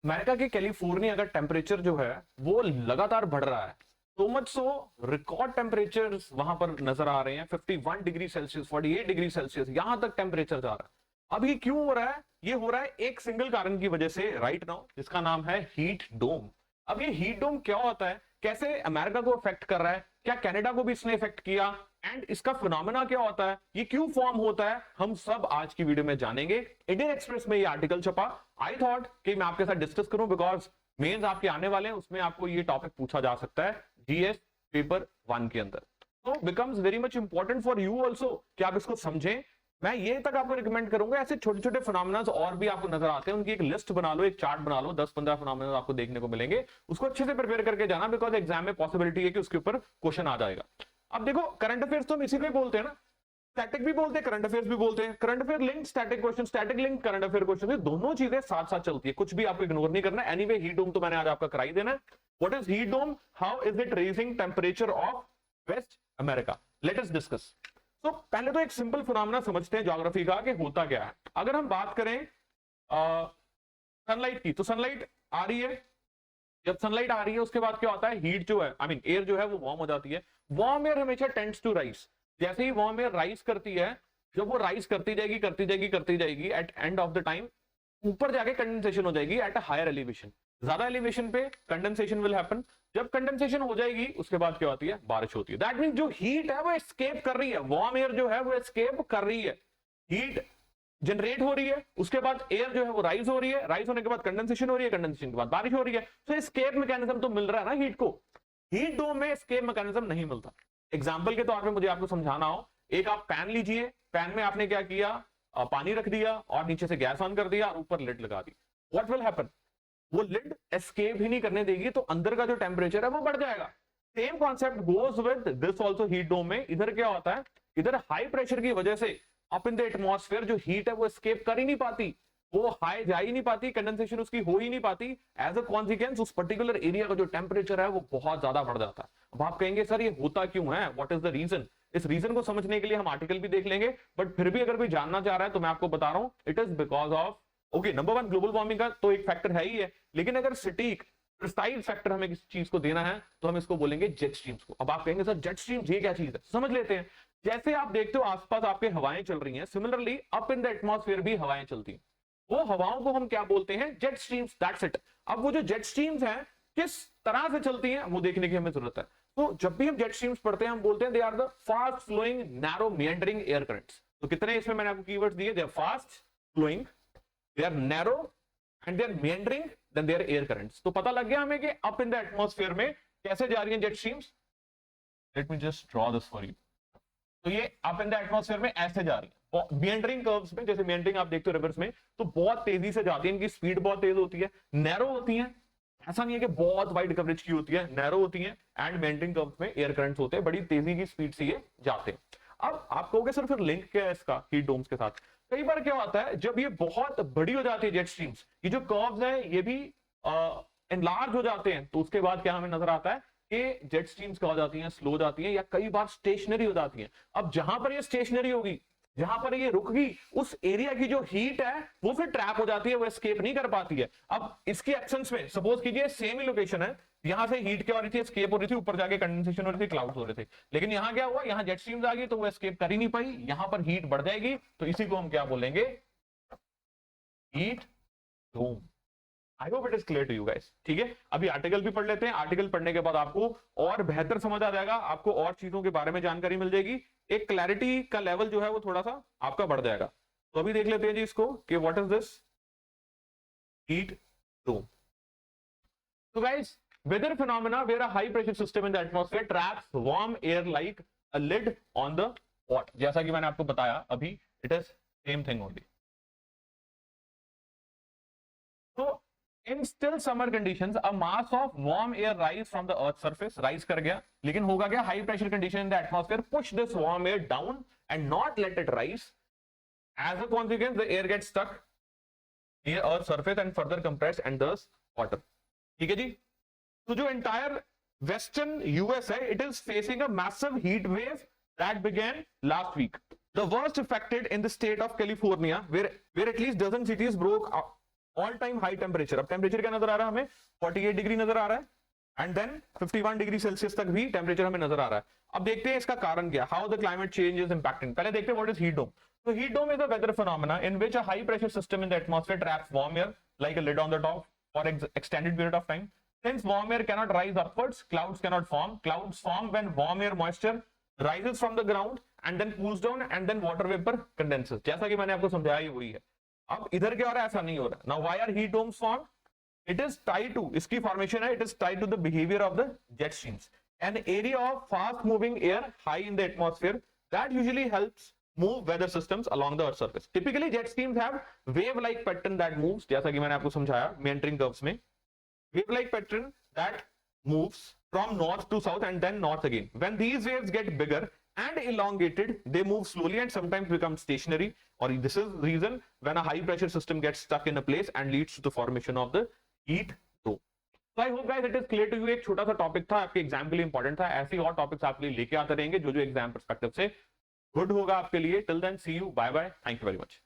America के California का temperature जो है वो लगातार बढ़ रहा है, so much so record temperature वहां पर नजर आ रहे हैं। 51 डिग्री सेल्सियस, 48 डिग्री सेल्सियस, यहां तक टेम्परेचर जा रहा है। अब ये क्यों हो रहा है? ये हो रहा है एक सिंगल कारण की वजह से राइट नाउ, जिसका नाम है हीट डोम। अब ये हीट डोम क्या होता है, कैसे अमेरिका को अफेक्ट कर रहा है, क्या कनाडा को भी इसने इफेक्ट किया, एंड इसका फिनोमेना क्या होता है, ये क्यों फॉर्म होता है, हम सब आज की वीडियो में जानेंगे। इंडियन एक्सप्रेस में ये आर्टिकल छपा, आई थॉट कि मैं आपके साथ डिस्कस करूं बिकॉज मेंस आपके आने वाले हैं, उसमें आपको ये टॉपिक पूछा जा सकता है जीएस पेपर 1 के अंदर। तो becomes very much important for you also कि आप इसको समझें। मैं ये तक आपको रिकमेंड करूंगा, ऐसे छोटे छोटे फिनोमेना और भी आपको नजर आते हैं, उनकी एक लिस्ट बना लो, एक चार्ट बना लो, 10-15 फिनोमेना आपको देखने को मिलेंगे, उसको अच्छे से प्रिपेयर करके जाना बिकॉज एग्जाम में पॉसिबिलिटी है कि उसके ऊपर क्वेश्चन आ जाएगा। अब देखो, करंट अफेयर्स तो हम इसी में बोलते हैं ना, स्टैटिक भी बोलते हैं, करंट अफेयर्स भी बोलते हैं। Current affair link static question, static link current affair question, दोनों चीजें साथ साथ चलती है, कुछ भी आपको इग्नोर नहीं करना। एनीवे हीट डोम तो मैंने आज आपका कराई देना है। What is heat dome, how is it raising temperature of West America, let us discuss. तो पहले तो एक सिंपल फिनोमेना समझते हैं ज्योग्राफी का कि होता क्या है। अगर हम बात करें सनलाइट की, तो सनलाइट आ रही है, जब सनलाइट आ रही है उसके बाद क्या होता है, हीट जो है, आई मीन एयर जो है वो वार्म हो जाती है। वार्म एयर हमेशा टेंड्स टू राइज, जैसे ही वार्म एयर राइज करती है, जब वो राइज करती जाएगी करती जाएगी करती जाएगी, at end of the time ऊपर जाके कंडेंसेशन हो जाएगी एट अ हायर एलिवेशन। ज्यादा एलिवेशन पे कंडेंसेशन विल हैपन। जब कंडेंसेशन हो जाएगी उसके बाद क्या होती है, बारिश होती है। दैट मीन जो हीट है वो एस्केप कर रही है, वार्म एयर जो है वो एस्केप कर रही है, हीट जनरेट हो रही है, उसके बाद एयर जो है वो राइज हो रही है, राइज होने के बाद कंडेंसेशन हो रही है, कंडेंसेशन के बाद बारिश हो रही है। तो एस्केप मैकेनिज्म तो मिल रहा है ना हीट को, हीट डोम में एस्केप मैकेनिज्म नहीं मिलता। एग्जांपल के तौर पे मुझे आपको समझाना हो, एक आप पैन लीजिए, पैन में आपने क्या किया, पानी रख दिया और नीचे से गैस ऑन कर दिया और ऊपर लिड लगा दी। व्हाट विल हैपन, वो लिड एस्केप ही नहीं करने देगी, तो अंदर का जो टेम्परेचर है वो बढ़ जाएगा। Same concept goes with this also heat dome में। इधर क्या होता है, इधर हाई प्रेशर की वजह से अप इन द एटमॉस्फेयर जो हीट है वो एस्केप कर ही नहीं पाती, वो हाई जा ही नहीं पाती, कंडेंसेशन उसकी हो ही नहीं पाती। एज अ कॉन्सिक्वेंस उस पर्टिकुलर एरिया का जो टेम्परेचर है वो बहुत ज्यादा बढ़ जाता है। अब आप कहेंगे सर ये होता क्यों है, व्हाट इज द रीजन। इस रीजन को समझने के लिए हम आर्टिकल भी देख लेंगे, बट फिर भी अगर कोई जानना चाह रहा है तो मैं आपको बता रहा हूं, it is because of, okay, number 1 global warming का तो एक फैक्टर है ही है, लेकिन अगर सटीक प्रिसाइज फैक्टर हमें किसी चीज को देना है तो हम इसको बोलेंगे जेट स्ट्रीम्स को। अब आप कहेंगे सर जेट स्ट्रीम्स ये क्या चीज है, समझ लेते हैं। जैसे आप देखते हो आसपास आपके हवाएं चल रही हैं, similarly up in the atmosphere भी हवाएं चलती हैं, वो हवाओं को हम क्या बोलते हैं, जेट स्ट्रीम्स, दैट्स इट। अब वो जो जेट स्ट्रीम्स हैं किस तरह से चलती हैं वो देखने की हमें जरूरत है। तो जब भी हम जेट स्ट्रीम्स पढ़ते हैं हम बोलते हैं they are the fast flowing narrow meandering air currents. तो कितने इसमें मैंने आपको कीवर्ड्स दिए, they are fast flowing, they are narrow and they are meandering, then they are air currents. तो पता लग गया हमें कि अप इन द एटमॉस्फेयर में कैसे जा रही है jet streams. Let me just draw this for you. तो ये अप इन द एटमॉस्फेयर में ऐसे जा रही है, मिएंडरिंग कर्व्स में, जैसे मिएंडरिंग आप देखते हो रिवर्स में, तो बहुत तेजी से जाती है, इनकी स्पीड बहुत तेज होती है, नैरो होती है, ऐसा नहीं है कि बहुत वाइड कवरेज की होती है, नैरो होती है, एंड मिएंडरिंग कर्व्स में एयर करंट्स होते हैं, बड़ी तेजी की स्पीड से ये जाते हैं। अब आप कहोगे सर फिर लिंक क्या है इसका हीट डोम्स के साथ। कई बार क्या होता है जब ये बहुत बड़ी हो जाती है जेट स्ट्रीम्स, ये जो कर्व्स हैं ये भी एनलार्ज हो जाते हैं, तो उसके बाद क्या हमें नजर आता है कि जेट स्ट्रीम्स क्या हो जाती हैं, स्लो जाती हैं, या कई बार स्टेशनरी हो जाती हैं। अब जहां पर ये स्टेशनरी होगी, जहां पर ये रुक गई, उस एरिया की जो हीट है वो फिर ट्रैप हो जाती है, वो एस्केप नहीं कर पाती है। अब इसकी एब्सेंस में सपोज कीजिए सेम ही लोकेशन है, यहां से हीट क्या हो रही थी, एस्केप हो रही थी, ऊपर जाके कंडेंसेशन हो रही थी, क्लाउड्स हो रहे थे, लेकिन यहां क्या हुआ, यहां जेट स्ट्रीम्स आ गई तो वो एस्केप कर ही नहीं पाई, यहां पर हीट बढ़ जाएगी, तो इसी को हम क्या बोलेंगे, heat dome. I hope it is clear to you guys, ठीक है। अभी आर्टिकल भी पढ़ लेते हैं, आर्टिकल पढ़ने के बाद आपको और बेहतर समझ आ जाएगा, आपको और चीजों के बारे में जानकारी मिल जाएगी, एक क्लैरिटी का लेवल जो है वो थोड़ा सा आपका बढ़ जाएगा। तो अभी देख लेते हैं जी इसको कि what is this heat dome. तो guys, weather phenomena where a high pressure system in the atmosphere traps warm air like a lid on the pot, जैसा कि मैंने आपको बताया अभी, it is same thing only। तो in still summer conditions a mass of warm air rise from the earth surface, rise कर गया, लेकिन होगा क्या, high pressure condition in the atmosphere push this warm air down and not let it rise। as a consequence the air gets stuck near earth surface and further compressed and thus water। ठीक है जी। तो जो entire western US है, it is facing a massive heat wave that began last week. The worst affected in the state of California, where at least dozen cities broke all time high temperature. अब temperature क्या नजर आ रहा है हमें, 48 degree नजर आ रहा है, and then 51 degree Celsius तक भी टेम्परेचर हमें नजर आ रहा है। अब देखते हैं इसका कारण क्या, how the climate change is impacting. पहले देखते हैं what is heat dome. So heat dome is a weather phenomena in which a high pressure system in the atmosphere traps warm air like a lid on the top for extended period of time. Since warm air cannot rise upwards, clouds cannot form. Clouds form when warm air moisture rises from the ground and then cools down and then water vapor condenses. जैसा कि मैंने आपको समझाया ही वही है। अब इधर क्या हो रहा है, ऐसा नहीं हो रहा। Now why are heat domes formed? It is tied to, इसकी formation है, it is tied to the behavior of the jet streams. An area of fast moving air high in the atmosphere that usually helps move weather systems along the earth surface. Typically jet streams have wave like pattern that moves, जैसा कि मैंने आपको समझाया meandering curves में, wave like pattern that moves from north to south and then north again. When these waves get bigger and elongated, they move slowly and sometimes become stationary, or this is the reason when a high pressure system gets stuck in a place and leads to the formation of the heat dome. So I hope guys it is clear to you. एक छोटा सा topic था, आपके exam के लिए important था। ऐसे और टॉपिक्स आपके लिए लेके आते रहेंगे जो एग्जाम पर्सपेक्टिव से गुड होगा आपके लिए। Till then see you, bye bye, thank you very much.